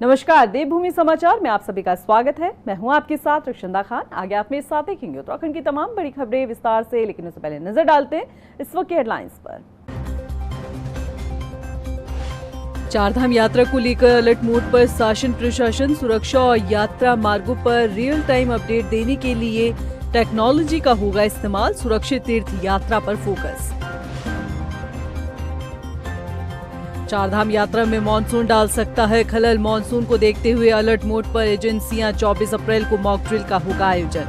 नमस्कार, देवभूमि समाचार में आप सभी का स्वागत है। मैं हूं आपके साथ रक्षंदा खान। आगे आप मेरे साथ देखेंगे उत्तराखंड की तमाम बड़ी खबरें विस्तार से, लेकिन उससे पहले नजर डालते हैं इस वक्त की हेडलाइंस पर। चारधाम यात्रा को लेकर अलर्ट मोड पर शासन प्रशासन। सुरक्षा और यात्रा मार्गों पर रियल टाइम अपडेट देने के लिए टेक्नोलॉजी का होगा इस्तेमाल। सुरक्षित तीर्थ यात्रा पर फोकस। चारधाम यात्रा में मानसून डाल सकता है खलल। मानसून को देखते हुए अलर्ट मोड पर एजेंसियां। 24 अप्रैल को मॉक ड्रिल का होगा आयोजन।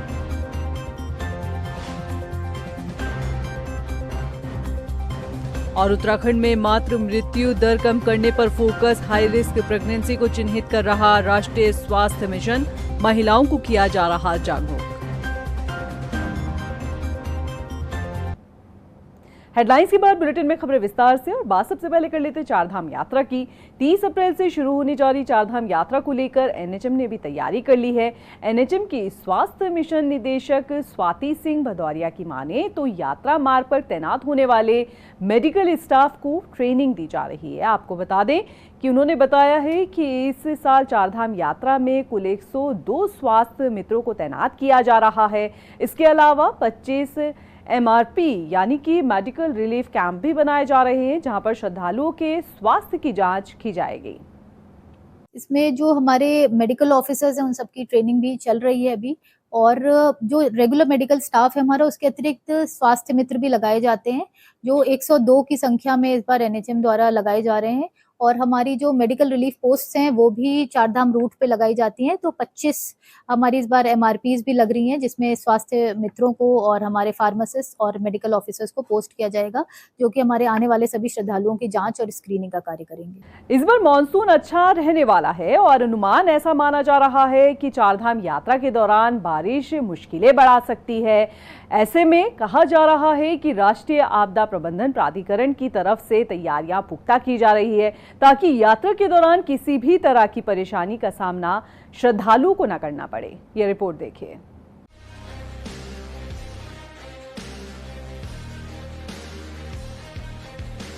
और उत्तराखंड में मातृ मृत्यु दर कम करने पर फोकस। हाई रिस्क प्रेगनेंसी को चिन्हित कर रहा राष्ट्रीय स्वास्थ्य मिशन। महिलाओं को किया जा रहा जागरूक। हेडलाइंस के बाद बुलेटिन में खबरें विस्तार से। और बात सबसे पहले कर लेते चारधाम यात्रा की। 30 अप्रैल से शुरू होने जा रही चारधाम यात्रा को लेकर एनएचएम ने भी तैयारी कर ली है। एनएचएम की स्वास्थ्य मिशन निदेशक स्वाति सिंह भदौरिया की माने तो यात्रा मार्ग पर तैनात होने वाले मेडिकल स्टाफ को ट्रेनिंग दी जा रही है। आपको बता दें कि उन्होंने बताया है कि इस साल चारधाम यात्रा में कुल 102 स्वास्थ्य मित्रों को तैनात किया जा रहा है। इसके अलावा 25 MRP यानी कि मेडिकल रिलीफ कैंप भी बनाए जा रहे हैं, जहां पर श्रद्धालुओं के स्वास्थ्य की जांच की जाएगी। इसमें जो हमारे मेडिकल ऑफिसर्स हैं उन सबकी ट्रेनिंग भी चल रही है अभी, और जो रेगुलर मेडिकल स्टाफ है हमारा, उसके अतिरिक्त स्वास्थ्य मित्र भी लगाए जाते हैं, जो 102 की संख्या में इस बार एनएचएम द्वारा लगाए जा रहे हैं। और हमारी जो मेडिकल रिलीफ पोस्ट हैं वो भी चारधाम रूट पे लगाई जाती हैं। तो 25 हमारी इस बार MRPs भी लग रही हैं, जिसमें स्वास्थ्य मित्रों को और हमारे फार्मासिस्ट और मेडिकल ऑफिसर्स को पोस्ट किया जाएगा, जो कि हमारे आने वाले सभी श्रद्धालुओं की जांच और स्क्रीनिंग का कार्य करेंगे। इस बार मानसून अच्छा रहने वाला है और अनुमान ऐसा माना जा रहा है कि चारधाम यात्रा के दौरान बारिश मुश्किलें बढ़ा सकती है। ऐसे में कहा जा रहा है कि राष्ट्रीय आपदा प्रबंधन प्राधिकरण की तरफ से तैयारियां पुख्ता की जा रही है, ताकि यात्रा के दौरान किसी भी तरह की परेशानी का सामना श्रद्धालुओं को न करना पड़े। ये रिपोर्ट देखिए।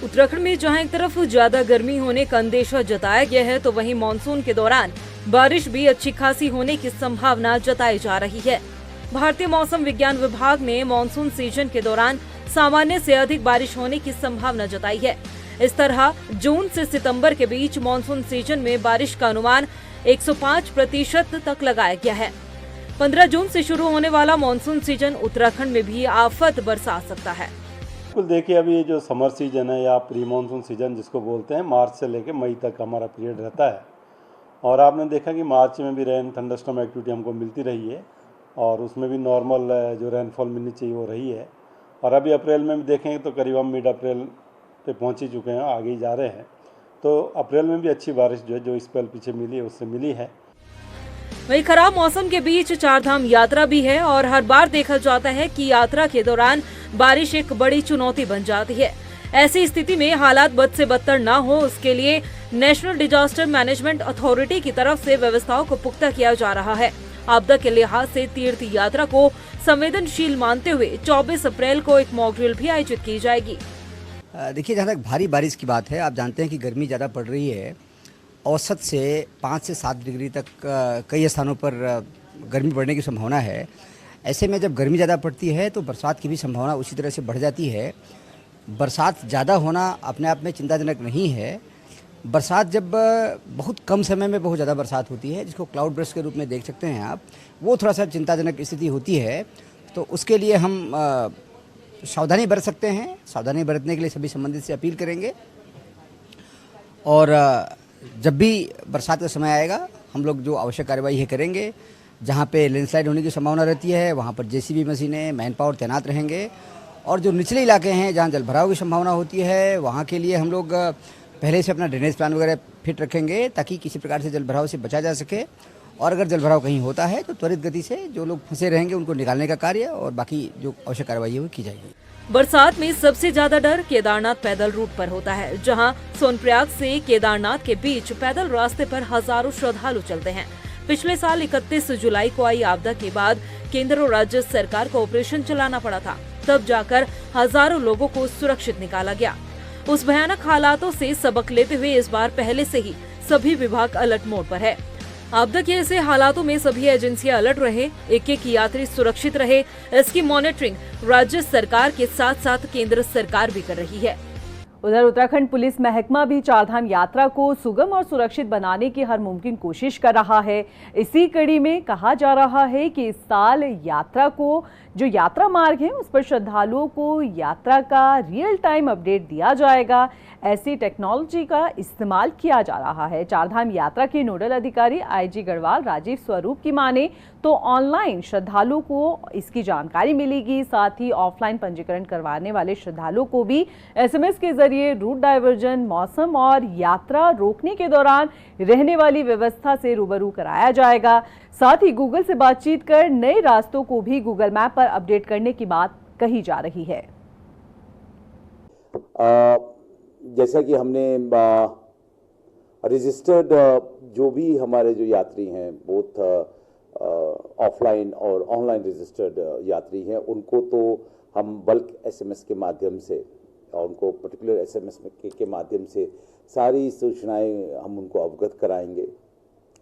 उत्तराखंड में जहां एक तरफ ज्यादा गर्मी होने का अंदेशा जताया गया है, तो वहीं मानसून के दौरान बारिश भी अच्छी खासी होने की संभावना जताई जा रही है। भारतीय मौसम विज्ञान विभाग ने मानसून सीजन के दौरान सामान्य से अधिक बारिश होने की संभावना जताई है। इस तरह जून से सितंबर के बीच मानसून सीजन में बारिश का अनुमान 105% तक लगाया गया है। 15 जून से शुरू होने वाला मानसून सीजन उत्तराखंड में भी आफत बरसा सकता है। बिल्कुल, देखिए अभी ये जो समर सीजन है या प्री मानसून सीजन जिसको बोलते हैं, मार्च से लेकर मई तक हमारा पीरियड रहता है। और आपने देखा कि मार्च में भी रेन थंडरस्टॉर्म एक्टिविटी हमको मिलती रही है, और उसमें भी नॉर्मल जो रेनफॉल मिलनी चाहिए वो रही है। और अभी अप्रैल में भी देखेंगे तो करीब हम मिड अप्रैल पे पहुंच ही चुके हैं, आगे ही जा रहे हैं। तो अप्रैल में भी अच्छी बारिश जो स्पेल पीछे मिली है उससे मिली है। वही खराब मौसम के बीच चारधाम यात्रा भी है, और हर बार देखा जाता है कि यात्रा के दौरान बारिश एक बड़ी चुनौती बन जाती है। ऐसी स्थिति में हालात बद से बदतर न हो, उसके लिए नेशनल डिजास्टर मैनेजमेंट अथॉरिटी की तरफ से व्यवस्थाओं को पुख्ता किया जा रहा है। आपदा के लिहाज से तीर्थ यात्रा को संवेदनशील मानते हुए 24 अप्रैल को एक मॉक ड्रिल भी आयोजित की जाएगी। देखिए, जहाँ तक भारी बारिश की बात है, आप जानते हैं कि गर्मी ज़्यादा पड़ रही है। औसत से 5 से 7 डिग्री तक कई स्थानों पर गर्मी बढ़ने की संभावना है। ऐसे में जब गर्मी ज़्यादा पड़ती है तो बरसात की भी संभावना उसी तरह से बढ़ जाती है। बरसात ज़्यादा होना अपने आप में चिंताजनक नहीं है। बरसात जब बहुत कम समय में बहुत ज़्यादा बरसात होती है, जिसको क्लाउड बर्स्ट के रूप में देख सकते हैं आप, वो थोड़ा सा चिंताजनक स्थिति होती है। तो उसके लिए हम सावधानी बरत सकते हैं। सावधानी बरतने के लिए सभी संबंधित से अपील करेंगे। और जब भी बरसात का समय आएगा, हम लोग जो आवश्यक कार्यवाही है करेंगे। जहाँ पे लैंडस्लाइड होने की संभावना रहती है वहाँ पर JCB मशीनें, मैन पावर तैनात रहेंगे। और जो निचले इलाके हैं जहाँ जलभराव की संभावना होती है, वहाँ के लिए हम लोग पहले से अपना ड्रेनेज प्लान वगैरह फिट रखेंगे, ताकि किसी प्रकार से जलभराव से बचा जा सके। और अगर जलभराव कहीं होता है तो त्वरित गति से जो लोग फंसे रहेंगे उनको निकालने का कार्य और बाकी जो आवश्यक कार्रवाई है वो की जाएगी। बरसात में सबसे ज्यादा डर केदारनाथ पैदल रूट पर होता है, जहां सोनप्रयाग से केदारनाथ के बीच पैदल रास्ते पर हजारों श्रद्धालु चलते हैं। पिछले साल 31 जुलाई को आई आपदा के बाद केंद्र और राज्य सरकार को ऑपरेशन चलाना पड़ा था, तब जाकर हजारों लोगों को सुरक्षित निकाला गया। उस भयानक हालातों से सबक लेते हुए इस बार पहले से ही सभी विभाग अलर्ट मोड पर है। आपदा के ऐसे हालातों में सभी एजेंसियां अलर्ट रहे, एक यात्री सुरक्षित रहे, इसकी मॉनिटरिंग राज्य सरकार के साथ साथ केंद्र सरकार भी कर रही है। उधर उत्तराखंड पुलिस महकमा भी चारधाम यात्रा को सुगम और सुरक्षित बनाने की हर मुमकिन कोशिश कर रहा है। इसी कड़ी में कहा जा रहा है कि इस साल यात्रा को जो यात्रा मार्ग है उस पर श्रद्धालुओं को यात्रा का रियल टाइम अपडेट दिया जाएगा। ऐसी टेक्नोलॉजी का इस्तेमाल किया जा रहा है। चारधाम यात्रा के नोडल अधिकारी आईजी गढ़वाल राजीव स्वरूप की माने तो ऑनलाइन श्रद्धालुओं को इसकी जानकारी मिलेगी। साथ ही ऑफलाइन पंजीकरण करवाने वाले श्रद्धालुओं को भी एसएमएस के जरिए रूट डाइवर्जन, मौसम और यात्रा रोकने के दौरान रहने वाली व्यवस्था से रूबरू कराया जाएगा। साथ ही गूगल से बातचीत कर नए रास्तों को भी गूगल मैप पर अपडेट करने की बात कही जा रही है। जैसा कि हमने रजिस्टर्ड जो भी हमारे जो यात्री हैं बोथ ऑफलाइन और ऑनलाइन रजिस्टर्ड यात्री हैं उनको तो हम बल्क एसएमएस के माध्यम से और उनको पर्टिकुलर एसएमएस के माध्यम से सारी सूचनाएं हम उनको अवगत कराएंगे,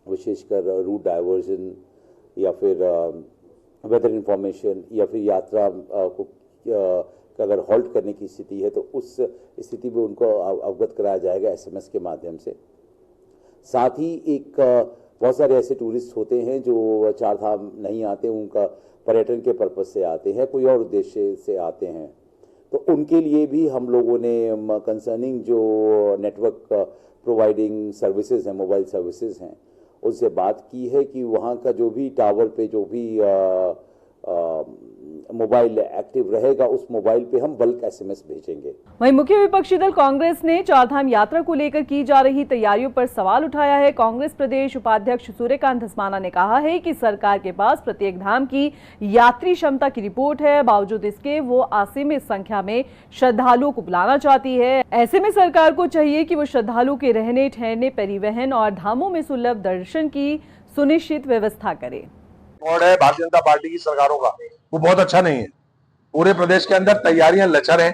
विशेषकर रूट डाइवर्जन या फिर वेदर इंफॉर्मेशन या फिर यात्रा को अगर हॉल्ट करने की स्थिति है तो उस स्थिति में उनको अवगत कराया जाएगा एसएमएस के माध्यम से। साथ ही एक बहुत सारे ऐसे टूरिस्ट होते हैं जो चारधाम नहीं आते, उनका पर्यटन के पर्पज से आते हैं, कोई और उद्देश्य से आते हैं, तो उनके लिए भी हम लोगों ने कंसर्निंग जो नेटवर्क प्रोवाइडिंग सर्विसेज हैं, मोबाइल सर्विसेज हैं, उनसे बात की है कि वहाँ का जो भी टावर पे जो भी मोबाइल एक्टिव रहेगा उस मोबाइल पे हम बल्क एसएमएस भेजेंगे। वहीं मुख्य विपक्षी दल कांग्रेस ने चारधाम यात्रा को लेकर की जा रही तैयारियों पर सवाल उठाया है। कांग्रेस प्रदेश उपाध्यक्ष सूर्यकांत धस्माना ने कहा है कि सरकार के पास प्रत्येक धाम की यात्री क्षमता की रिपोर्ट है, बावजूद इसके वो असीमित संख्या में श्रद्धालुओं को बुलाना चाहती है। ऐसे में सरकार को चाहिए कि वो श्रद्धालुओं के रहने, ठहरने, परिवहन और धामों में सुलभ दर्शन की सुनिश्चित व्यवस्था करे। और है भारतीय जनता पार्टी की सरकारों का वो बहुत अच्छा नहीं है। पूरे प्रदेश के अंदर तैयारियां लचर हैं,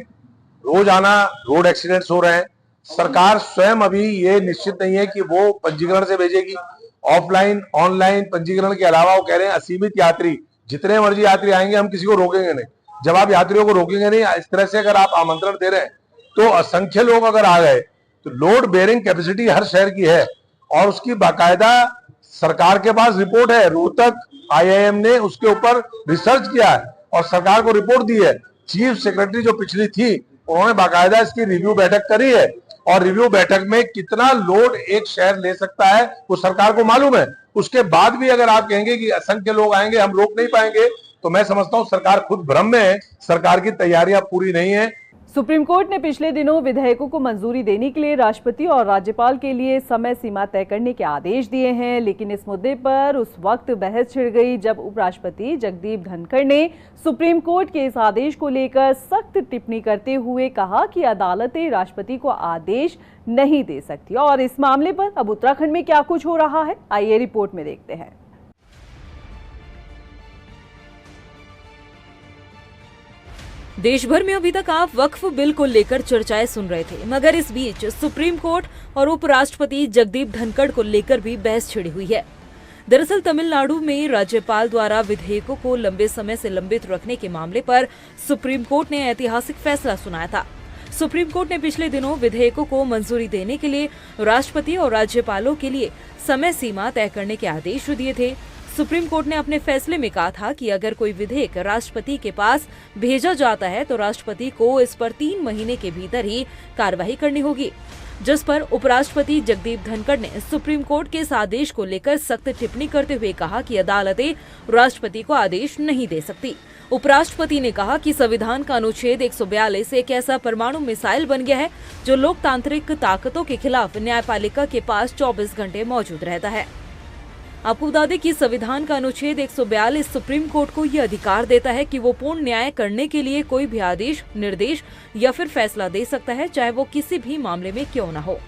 रोजाना रोड एक्सीडेंट्स हो रहे हैं। सरकार स्वयं अभी ये निश्चित नहीं है कि वो पंजीकरण से भेजेगी। ऑफलाइन ऑनलाइन पंजीकरण के अलावा वो कह रहे हैं असीमित यात्री, जितने मर्जी यात्री आएंगे हम किसी को रोकेंगे नहीं। जब आप यात्रियों को रोकेंगे नहीं, इस तरह से अगर आप आमंत्रण दे रहे हैं तो असंख्य लोग अगर आ गए तो लोड बेयरिंग कैपेसिटी हर शहर की है और उसकी बाकायदा सरकार के पास रिपोर्ट है। रोहतक आईआईएम ने उसके ऊपर रिसर्च किया है और सरकार को रिपोर्ट दी है। चीफ सेक्रेटरी जो पिछली थी उन्होंने बाकायदा इसकी रिव्यू बैठक करी है और रिव्यू बैठक में कितना लोड एक शहर ले सकता है वो सरकार को मालूम है। उसके बाद भी अगर आप कहेंगे कि असंख्य लोग आएंगे, हम रोक नहीं पाएंगे, तो मैं समझता हूं सरकार खुद भ्रम में है, सरकार की तैयारियां पूरी नहीं है। सुप्रीम कोर्ट ने पिछले दिनों विधेयकों को मंजूरी देने के लिए राष्ट्रपति और राज्यपाल के लिए समय सीमा तय करने के आदेश दिए हैं, लेकिन इस मुद्दे पर उस वक्त बहस छिड़ गई जब उपराष्ट्रपति जगदीप धनखड़ ने सुप्रीम कोर्ट के इस आदेश को लेकर सख्त टिप्पणी करते हुए कहा कि अदालतें राष्ट्रपति को आदेश नहीं दे सकती। और इस मामले पर अब उत्तराखंड में क्या कुछ हो रहा है, आइए रिपोर्ट में देखते हैं। देश भर में अभी तक आप वक्फ बिल को लेकर चर्चाएं सुन रहे थे, मगर इस बीच सुप्रीम कोर्ट और उपराष्ट्रपति जगदीप धनखड़ को लेकर भी बहस छिड़ी हुई है। दरअसल तमिलनाडु में राज्यपाल द्वारा विधेयकों को लंबे समय से लंबित रखने के मामले पर सुप्रीम कोर्ट ने ऐतिहासिक फैसला सुनाया था। सुप्रीम कोर्ट ने पिछले दिनों विधेयकों को मंजूरी देने के लिए राष्ट्रपति और राज्यपालों के लिए समय सीमा तय करने के आदेश दिए थे। सुप्रीम कोर्ट ने अपने फैसले में कहा था कि अगर कोई विधेयक राष्ट्रपति के पास भेजा जाता है तो राष्ट्रपति को इस पर 3 महीने के भीतर ही कार्रवाई करनी होगी, जिस पर उपराष्ट्रपति जगदीप धनखड़ ने सुप्रीम कोर्ट के इस आदेश को लेकर सख्त टिप्पणी करते हुए कहा कि अदालतें राष्ट्रपति को आदेश नहीं दे सकती। उपराष्ट्रपति ने कहा कि संविधान का अनुच्छेद 142 एक ऐसा परमाणु मिसाइल बन गया है जो लोकतांत्रिक ताकतों के खिलाफ न्यायपालिका के पास 24 घंटे मौजूद रहता है। आपको बता दें कि संविधान का अनुच्छेद 142 सुप्रीम कोर्ट को ये अधिकार देता है कि वो पूर्ण न्याय करने के लिए कोई भी आदेश, निर्देश या फिर फैसला दे सकता है, चाहे वो किसी भी मामले में क्यों न हो।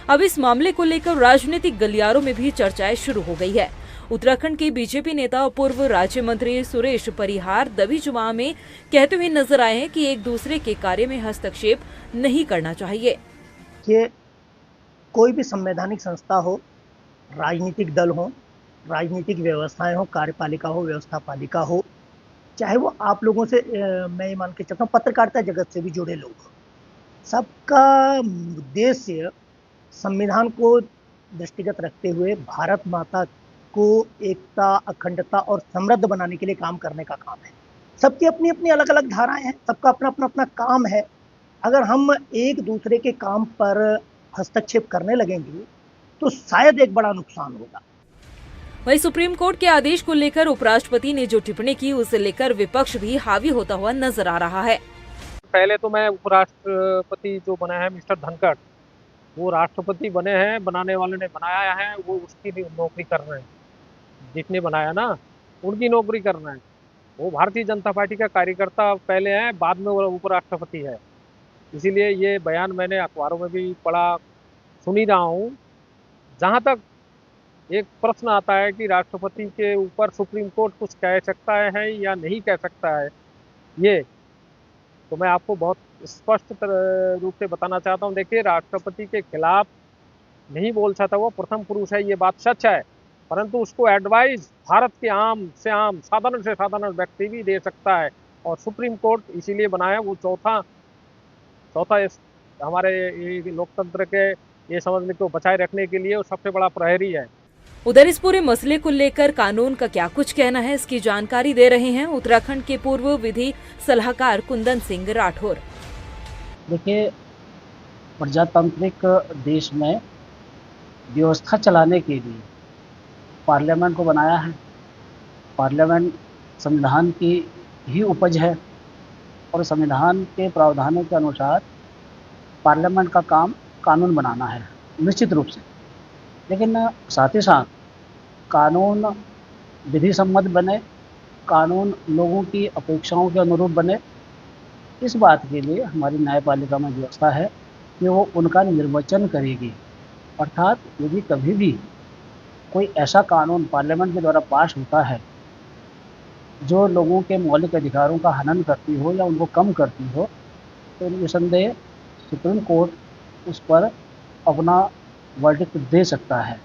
अब इस मामले को लेकर राजनीतिक गलियारों में भी चर्चाएं शुरू हो गई है। उत्तराखंड के बीजेपी नेता और पूर्व राज्य मंत्री सुरेश परिहार दबी जुबान में कहते हुए नजर आए हैं कि एक दूसरे के कार्य में हस्तक्षेप नहीं करना चाहिए। कोई भी संवैधानिक संस्था हो, राजनीतिक दल हो, राजनीतिक व्यवस्थाएं हो, कार्यपालिका हो, व्यवस्थापालिका हो, चाहे वो आप लोगों से मैं ये मान के चलता हूँ पत्रकारिता जगत से भी जुड़े लोग हो, सबका उद्देश्य संविधान को दृष्टिगत रखते हुए भारत माता को एकता, अखंडता और समृद्ध बनाने के लिए काम करने का काम है। सबकी अपनी अपनी अलग अलग धाराएं हैं, सबका अपना अपना अपना काम है। अगर हम एक दूसरे के काम पर हस्तक्षेप करने लगेंगे तो शायद एक बड़ा नुकसान होगा। वहीं सुप्रीम कोर्ट के आदेश को लेकर उपराष्ट्रपति ने जो टिप्पणी की उसे लेकर विपक्ष भी हावी होता हुआ नजर आ रहा है। पहले तो मैं उपराष्ट्रपति जो बना है मिस्टर धनखड़, वो राष्ट्रपति बने हैं, बनाने वाले ने बनाया है, वो उसकी नौकरी कर रहे हैं। जिसने बनाया ना उनकी नौकरी कर रहे हैं। वो भारतीय जनता पार्टी का कार्यकर्ता पहले है, बाद में वो उपराष्ट्रपति है। इसीलिए ये बयान मैंने अखबारों में भी पढ़ा, सुन ही रहा हूँ। जहाँ तक एक प्रश्न आता है कि राष्ट्रपति के ऊपर सुप्रीम कोर्ट कुछ कह सकता है या नहीं कह सकता है, ये तो मैं आपको बहुत स्पष्ट रूप से बताना चाहता हूँ। देखिए, राष्ट्रपति के खिलाफ नहीं बोल सकता, वो प्रथम पुरुष है, ये बात सच है, परंतु उसको एडवाइस भारत के आम से आम, साधारण से साधारण व्यक्ति भी दे सकता है। और सुप्रीम कोर्ट इसीलिए बनाया, वो चौथा हमारे लोकतंत्र के ये समझने को बचाए रखने के लिए वो सबसे बड़ा प्रहरी है। उधर इस पूरे मसले को लेकर कानून का क्या कुछ कहना है, इसकी जानकारी दे रहे हैं उत्तराखंड के पूर्व विधि सलाहकार कुंदन सिंह राठौर। देखिए, प्रजातांत्रिक देश में व्यवस्था चलाने के लिए पार्लियामेंट को बनाया है। पार्लियामेंट संविधान की ही उपज है और संविधान के प्रावधानों के अनुसार पार्लियामेंट का काम कानून बनाना है, निश्चित रूप से। लेकिन साथ ही साथ कानून विधि सम्मत बने, कानून लोगों की अपेक्षाओं के अनुरूप बने, इस बात के लिए हमारी न्यायपालिका में व्यवस्था है कि वो उनका निर्वचन करेगी। अर्थात यदि कभी भी कोई ऐसा कानून पार्लियामेंट के द्वारा पास होता है जो लोगों के मौलिक अधिकारों का हनन करती हो या उनको कम करती हो, तो निसंदेह सुप्रीम कोर्ट उस पर अपना वर्डिक्ट दे सकता है।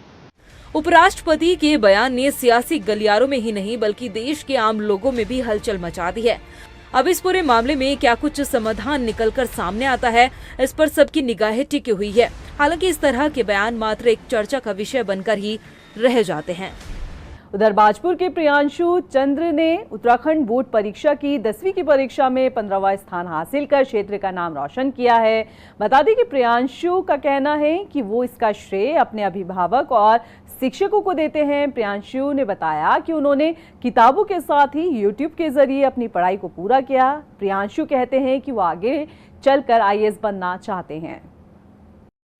उपराष्ट्रपति के बयान ने सियासी गलियारों में ही नहीं बल्कि देश के आम लोगों में भी हलचल मचा दी है। अब इस पूरे मामले में क्या कुछ समाधान निकलकर सामने आता है, इस पर सबकी निगाहें टिकी हुई है। हालांकि इस तरह के बयान मात्र एक चर्चा का विषय बनकर ही रह जाते हैं। उधर बाजपुर के प्रियांशु चंद्र ने उत्तराखंड बोर्ड परीक्षा की 10वीं की परीक्षा में 15वां स्थान हासिल कर क्षेत्र का नाम रोशन किया है। बता दें कि प्रियांशु का कहना है कि वो इसका श्रेय अपने अभिभावक और शिक्षकों को देते हैं। प्रियांशु ने बताया कि उन्होंने किताबों के साथ ही YouTube के जरिए अपनी पढ़ाई को पूरा किया। प्रियांशु कहते हैं कि वो आगे चलकर IAS बनना चाहते हैं।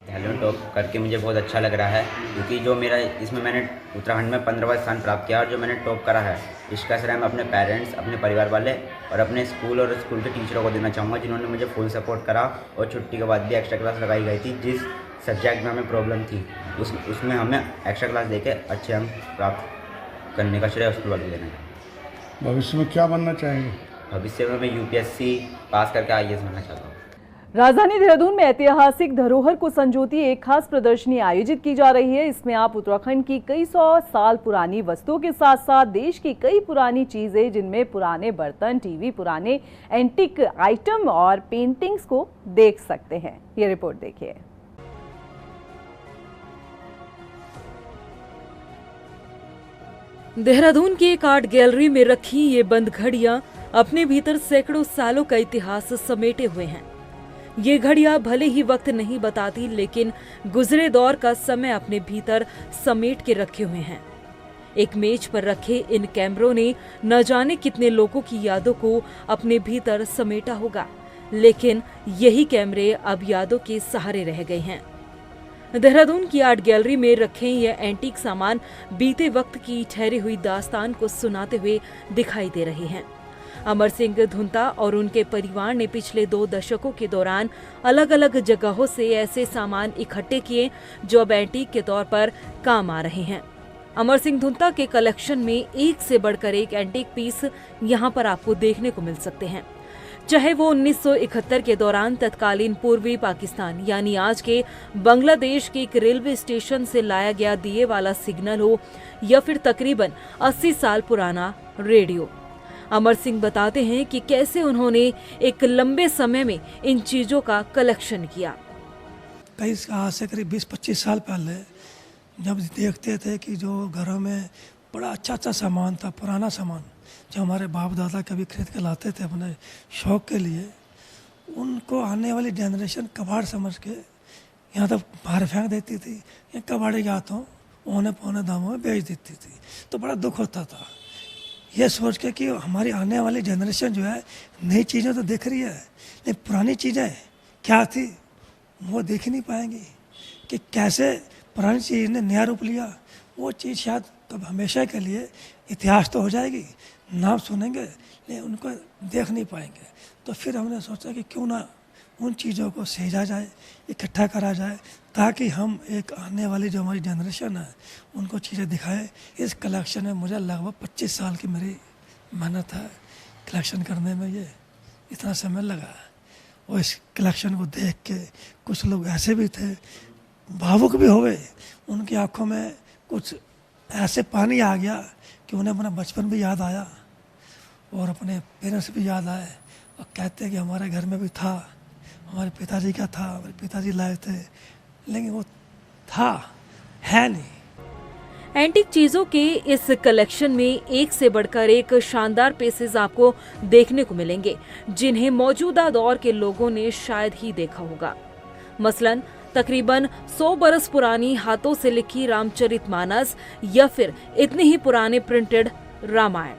हेलो टॉप करके मुझे बहुत अच्छा लग रहा है, क्योंकि जो मेरा इसमें मैंने उत्तराखंड में 15वां स्थान प्राप्त किया और जो मैंने टॉप करा है, इसका श्रेय मैं अपने पेरेंट्स, अपने परिवार वाले और अपने स्कूल और स्कूल के टीचरों को देना चाहूँगा, जिन्होंने मुझे फुल सपोर्ट करा। और छुट्टी के बाद भी एक्स्ट्रा क्लास लगाई गई थी। जिस सब्जेक्ट में हमें प्रॉब्लम थी उसमें हमें एक्स्ट्रा क्लास देके अच्छे अंक प्राप्त करने का श्रेय स्कूल वाले देना है। भविष्य में क्या बनना चाहेंगे? भविष्य में मैं UPSC पास करके IAS बनना चाहता हूँ। राजधानी देहरादून में ऐतिहासिक धरोहर को संजोती एक खास प्रदर्शनी आयोजित की जा रही है। इसमें आप उत्तराखंड की कई 100 साल पुरानी वस्तुओं के साथ साथ देश की कई पुरानी चीजें, जिनमें पुराने बर्तन, टीवी, पुराने एंटीक आइटम और पेंटिंग्स को देख सकते हैं। ये रिपोर्ट देखिए। देहरादून की एक आर्ट गैलरी में रखी ये बंद घड़ियां अपने भीतर सैकड़ों सालों का इतिहास समेटे हुए हैं। ये घड़ियां भले ही वक्त नहीं बताती, लेकिन गुजरे दौर का समय अपने भीतर समेट के रखे हुए हैं। एक मेज पर रखे इन कैमरों ने न जाने कितने लोगों की यादों को अपने भीतर समेटा होगा, लेकिन यही कैमरे अब यादों के सहारे रह गए हैं। देहरादून की आर्ट गैलरी में रखे ये एंटीक सामान बीते वक्त की ठहरी हुई दास्तान को सुनाते हुए दिखाई दे रहे हैं। अमर सिंह धुंता और उनके परिवार ने पिछले 2 दशकों के दौरान अलग अलग जगहों से ऐसे सामान इकट्ठे किए जो अब एंटीक के तौर पर काम आ रहे हैं। अमर सिंह धुंता के कलेक्शन में एक से बढ़कर एक एंटीक पीस यहाँ पर आपको देखने को मिल सकते हैं। चाहे वो 1971 के दौरान तत्कालीन पूर्वी पाकिस्तान यानी आज के बांग्लादेश के एक रेलवे स्टेशन से लाया गया दिए वाला सिग्नल हो या फिर तकरीबन 80 साल पुराना रेडियो। अमर सिंह बताते हैं कि कैसे उन्होंने एक लंबे समय में इन चीजों का कलेक्शन किया। कई आज से करीब 20-25 साल पहले जब देखते थे कि जो घरों में बड़ा अच्छा सामान था, पुराना सामान जो हमारे बाप दादा कभी खरीद के लाते थे अपने शौक के लिए, उनको आने वाली जनरेशन कबाड़ समझ के यहाँ तक बाहर फेंक देती थी या कबाड़ी के हाथों औने पौने दामों में बेच देती थी। तो बड़ा दुख होता था ये सोच के कि हमारी आने वाली जनरेशन जो है नई चीज़ें तो देख रही है, लेकिन पुरानी चीज़ें क्या थी वो देख नहीं पाएंगी कि कैसे पुरानी चीज़ ने नया रूप लिया। वो चीज़ शायद कब हमेशा के लिए इतिहास तो हो जाएगी, नाम सुनेंगे लेकिन उनको देख नहीं पाएंगे। तो फिर हमने सोचा कि क्यों ना उन चीज़ों को सहेजा जाए, इकट्ठा करा जाए, ताकि हम एक आने वाली जो हमारी जनरेशन है उनको चीज़ें दिखाएं। इस कलेक्शन में मुझे लगभग 25 साल की मेरी मेहनत है कलेक्शन करने में, ये इतना समय लगा है। और इस कलेक्शन को देख के कुछ लोग ऐसे भी थे भावुक भी हो गए, उनकी आंखों में कुछ ऐसे पानी आ गया कि उन्हें अपना बचपन भी याद आया और अपने पेरेंट्स भी याद आए और कहते हैं कि हमारे घर में भी था, हमारे पिताजी का था, हमारे पिताजी लाए थे, लेकिन वो था है नहीं। एंटीक चीजों के इस कलेक्शन में एक से बढ़कर एक शानदार पीसेस आपको देखने को मिलेंगे जिन्हें मौजूदा दौर के लोगों ने शायद ही देखा होगा। मसलन तकरीबन 100 बरस पुरानी हाथों से लिखी रामचरितमानस या फिर इतने ही पुराने प्रिंटेड रामायण।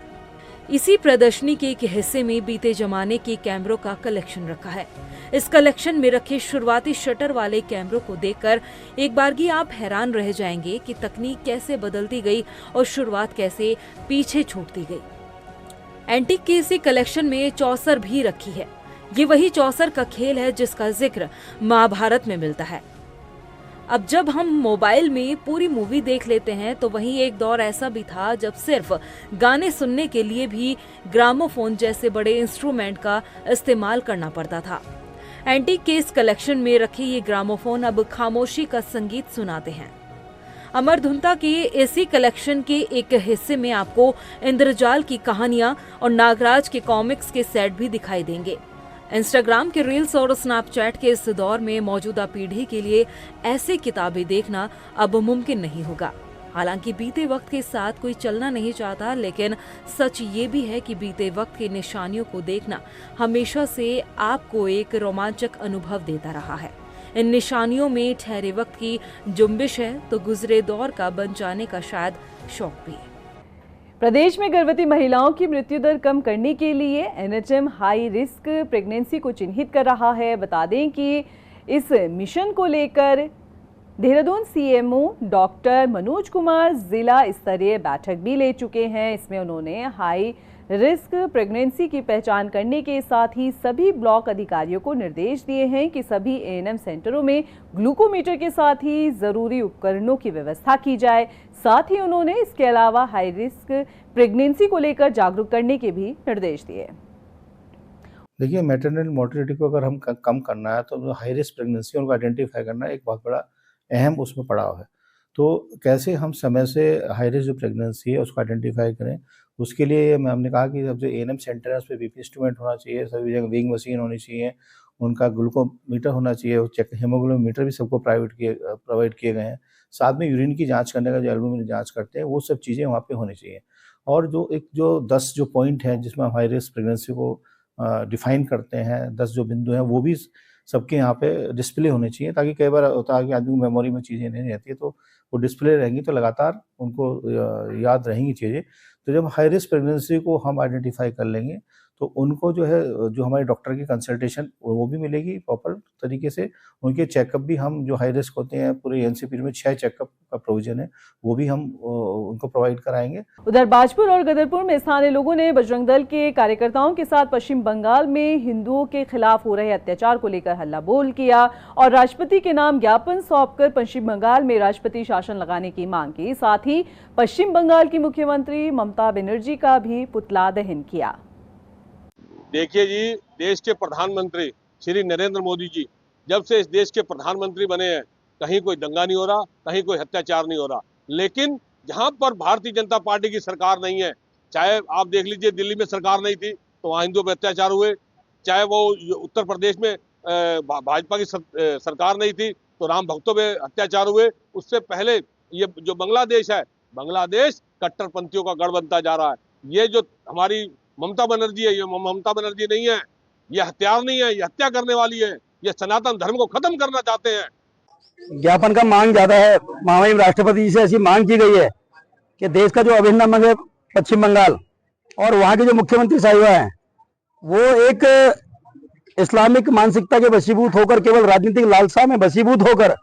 इसी प्रदर्शनी के एक हिस्से में बीते जमाने के कैमरों का कलेक्शन रखा है। इस कलेक्शन में रखे शुरुआती शटर वाले कैमरों को देखकर एक बारगी आप हैरान रह जाएंगे कि तकनीक कैसे बदलती गई और शुरुआत कैसे पीछे छूटती गई। एंटीक के इसी कलेक्शन में चौसर भी रखी है। ये वही चौसर का खेल है जिसका जिक्र महाभारत में मिलता है। अब जब हम मोबाइल में पूरी मूवी देख लेते हैं तो वहीं एक दौर ऐसा भी था जब सिर्फ गाने सुनने के लिए भी ग्रामोफोन जैसे बड़े इंस्ट्रूमेंट का इस्तेमाल करना पड़ता था। एंटीक के इस कलेक्शन में रखे ये ग्रामोफोन अब खामोशी का संगीत सुनाते हैं। अमर धुंता के इसी कलेक्शन के एक हिस्से में आपको इंद्रजाल की कहानियां और नागराज के कॉमिक्स के सेट भी दिखाई देंगे। इंस्टाग्राम के रील्स और स्नैपचैट के इस दौर में मौजूदा पीढ़ी के लिए ऐसी किताबें देखना अब मुमकिन नहीं होगा। हालांकि बीते वक्त के साथ कोई चलना नहीं चाहता, लेकिन सच ये भी है कि बीते वक्त की निशानियों को देखना हमेशा से आपको एक रोमांचक अनुभव देता रहा है। इन निशानियों में ठहरे वक्त की जुम्बिश है तो गुजरे दौर का बन जाने का शायद शौक भी है। प्रदेश में गर्भवती महिलाओं की मृत्यु दर कम करने के लिए एनएचएम हाई रिस्क प्रेगनेंसी को चिन्हित कर रहा है। बता दें कि इस मिशन को लेकर देहरादून सीएमओ डॉक्टर मनोज कुमार जिला स्तरीय बैठक भी ले चुके हैं। इसमें उन्होंने हाई रिस्क प्रेगनेंसी की पहचान करने के साथ ही सभी ब्लॉक अधिकारियों को निर्देश दिए हैं कि सभी एएनएम सेंटरों में ग्लूकोमीटर के साथ ही जरूरी उपकरणों की व्यवस्था की जाए। साथ ही उन्होंने इसके अलावा हाई रिस्क प्रेगनेंसी को लेकर जागरूक करने के भी निर्देश दिए। देखिए, मैटरनल मोर्टेलिटी को अगर हम कम करना है तो हाई रिस्क प्रेगनेंसी उनको आइडेंटिफाई करना एक बहुत बड़ा अहम उसमें पड़ाव है। तो कैसे हम समय से हाई रिस्क जो प्रेगनेंसी है उसको आइडेंटिफाई करें, उसके लिए हमने कहा कि अब जो एएनएम सेंटर है उस पर बीपी इंस्ट्रूमेंट होना चाहिए, सभी जगह वेइंग मशीन होनी चाहिए, उनका ग्लूकोमीटर होना चाहिए, चेक हीमोग्लोबिन भी सबको प्रोवाइड किए गए हैं। साथ में यूरिन की जांच करने का जो एल्बुमिन जांच करते हैं वो सब चीज़ें वहाँ पे होनी चाहिए। और जो 10 जो पॉइंट हैं जिसमें हाई रिस्क प्रेगनेंसी को डिफाइन करते हैं, 10 जो बिंदु हैं वो भी सबके यहाँ पे डिस्प्ले होने चाहिए, ताकि कई बार होता है कि आदमी मेमोरी में चीज़ें नहीं रहती है, तो वो डिस्प्ले रहेंगी तो लगातार उनको याद रहेंगी चीज़ें। तो जब हाई रिस्क प्रेगनेंसी को हम आइडेंटिफाई कर लेंगे तो उनको जो है जो हमारे डॉक्टर की कंसल्टेशन वो भी मिलेगी प्रॉपर तरीके से। उनके चेकअप भी हम जो हाई रिस्क होते हैं पूरे एनसीपी में 6 चेकअप का प्रोविजन है वो भी हम उनको प्रोवाइड कराएंगे। उधर बाजपुर और गदरपुर में स्थानीय लोगों ने बजरंग दल के कार्यकर्ताओं के साथ पश्चिम बंगाल में हिंदुओं के खिलाफ हो रहे अत्याचार को लेकर हल्ला बोल किया और राष्ट्रपति के नाम ज्ञापन सौंपकर पश्चिम बंगाल में राष्ट्रपति शासन लगाने की मांग की। साथ ही पश्चिम बंगाल की मुख्यमंत्री ममता बनर्जी का भी पुतला दहन किया। देखिए जी, देश के प्रधानमंत्री श्री नरेंद्र मोदी जी जब से इस देश के प्रधानमंत्री बने हैं, कहीं कोई दंगा नहीं हो रहा, कहीं कोई अत्याचार नहीं हो रहा। लेकिन जहां पर भारतीय जनता पार्टी की सरकार नहीं है, चाहे आप देख लीजिए दिल्ली में सरकार नहीं थी तो वहां हिंदुओं पर अत्याचार हुए, चाहे वो उत्तर प्रदेश में भाजपा की सरकार नहीं थी तो राम भक्तों पे अत्याचार हुए। उससे पहले ये जो बांग्लादेश है, बांग्लादेश कट्टरपंथियों का गढ़ बनता जा रहा है। ये जो हमारी ममता बनर्जी है, ये ममता बनर्जी नहीं है, ये हत्यार नहीं है, ये हत्या करने वाली है, ये सनातन धर्म को खत्म करना चाहते हैं। ज्ञापन का मांग ज्यादा है। महामहिम राष्ट्रपति जी से ऐसी मांग की गई है कि देश का जो अभिन्न अंग है पश्चिम बंगाल और वहाँ की जो मुख्यमंत्री साहिबा है वो एक इस्लामिक मानसिकता के वशीभूत होकर, केवल राजनीतिक लालसा में वशीभूत होकर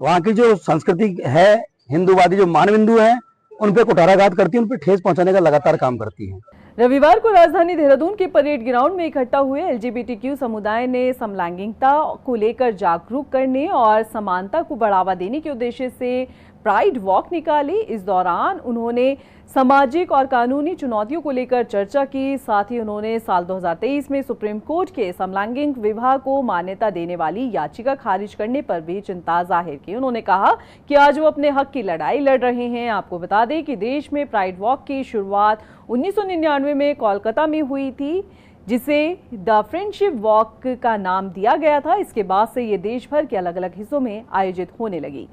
वहाँ की जो संस्कृति है, हिंदूवादी जो मानबिंदु हैं उन पे कुठाराघात करती है, उन पे ठेस पहुंचाने का लगातार काम करती है। रविवार को राजधानी देहरादून के परेड ग्राउंड में इकट्ठा हुए एलजीबीटीक्यू समुदाय ने समलैंगिकता को लेकर जागरूक करने और समानता को बढ़ावा देने के उद्देश्य से प्राइड वॉक निकाली। इस दौरान उन्होंने सामाजिक और कानूनी चुनौतियों को लेकर चर्चा की। साथ ही उन्होंने साल 2023 में सुप्रीम कोर्ट के समलैंगिक विवाह को मान्यता देने वाली याचिका खारिज करने पर भी चिंता जाहिर की। उन्होंने कहा कि आज वो अपने हक की लड़ाई लड़ रहे हैं। आपको बता दें कि देश में प्राइड वॉक की शुरुआत 1999 में कोलकाता में हुई थी, जिसे द फ्रेंडशिप वॉक का नाम दिया गया था। इसके बाद से ये देश भर के अलग अलग हिस्सों में आयोजित होने लगी।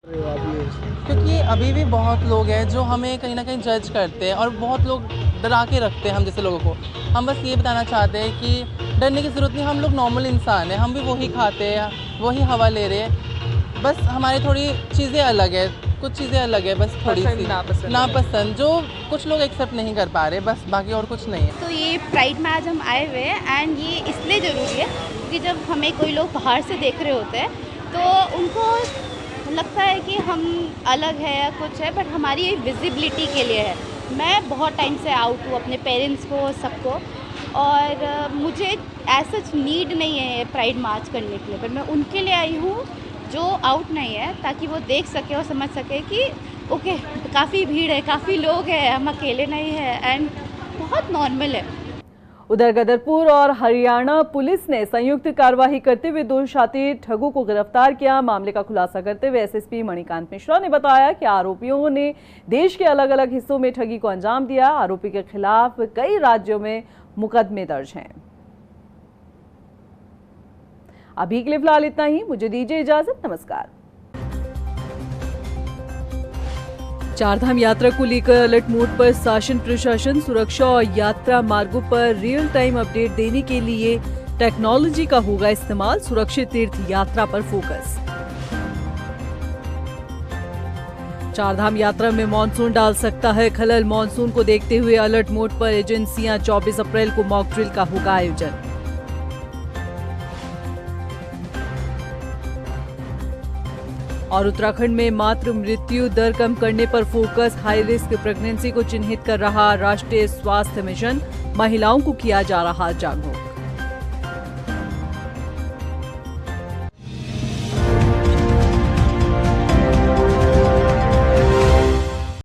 क्योंकि अभी भी बहुत लोग हैं जो हमें कहीं ना कहीं जज करते हैं और बहुत लोग डरा के रखते हैं हम जैसे लोगों को। हम बस ये बताना चाहते हैं कि डरने की ज़रूरत नहीं, हम लोग नॉर्मल इंसान हैं, हम भी वही खाते हैं, वही हवा ले रहे हैं। बस हमारी थोड़ी चीज़ें अलग है, कुछ चीज़ें अलग है, बस थोड़ी सी नापसंद जो कुछ लोग एक्सेप्ट नहीं कर पा रहे, बस बाकी और कुछ नहीं है। तो ये प्राइड में आज हम आए हुए हैं एंड ये इसलिए ज़रूरी है क्योंकि जब हमें कोई लोग बाहर से देख रहे होते हैं तो उनको लगता है कि हम अलग है या कुछ है, बट हमारी विजिबिलिटी के लिए है। मैं बहुत टाइम से आउट हूँ अपने पेरेंट्स को, सबको, और मुझे ऐसा नीड नहीं है प्राइड मार्च करने के लिए, पर मैं उनके लिए आई हूँ जो आउट नहीं है, ताकि वो देख सके और समझ सके कि ओके काफ़ी भीड़ है, काफ़ी लोग हैं, हम अकेले नहीं हैं एंड बहुत नॉर्मल है। उधर गदरपुर और हरियाणा पुलिस ने संयुक्त कार्रवाई करते हुए 2 शातिर ठगों को गिरफ्तार किया। मामले का खुलासा करते हुए एसएसपी मणिकांत मिश्रा ने बताया कि आरोपियों ने देश के अलग अलग हिस्सों में ठगी को अंजाम दिया। आरोपी के खिलाफ कई राज्यों में मुकदमे दर्ज हैं। अभी के लिए फिलहाल इतना ही, मुझे दीजिए इजाजत, नमस्कार। चारधाम यात्रा को लेकर अलर्ट मोड पर शासन प्रशासन। सुरक्षा और यात्रा मार्गों पर रियल टाइम अपडेट देने के लिए टेक्नोलॉजी का होगा इस्तेमाल। सुरक्षित तीर्थ यात्रा पर फोकस। चारधाम यात्रा में मानसून डाल सकता है खलल। मानसून को देखते हुए अलर्ट मोड पर एजेंसियां। 24 अप्रैल को मॉक ड्रिल का होगा आयोजन। और उत्तराखंड में मातृ मृत्यु दर कम करने पर फोकस। हाई रिस्क प्रेगनेंसी को चिन्हित कर रहा राष्ट्रीय स्वास्थ्य मिशन। महिलाओं को किया जा रहा जागरूक।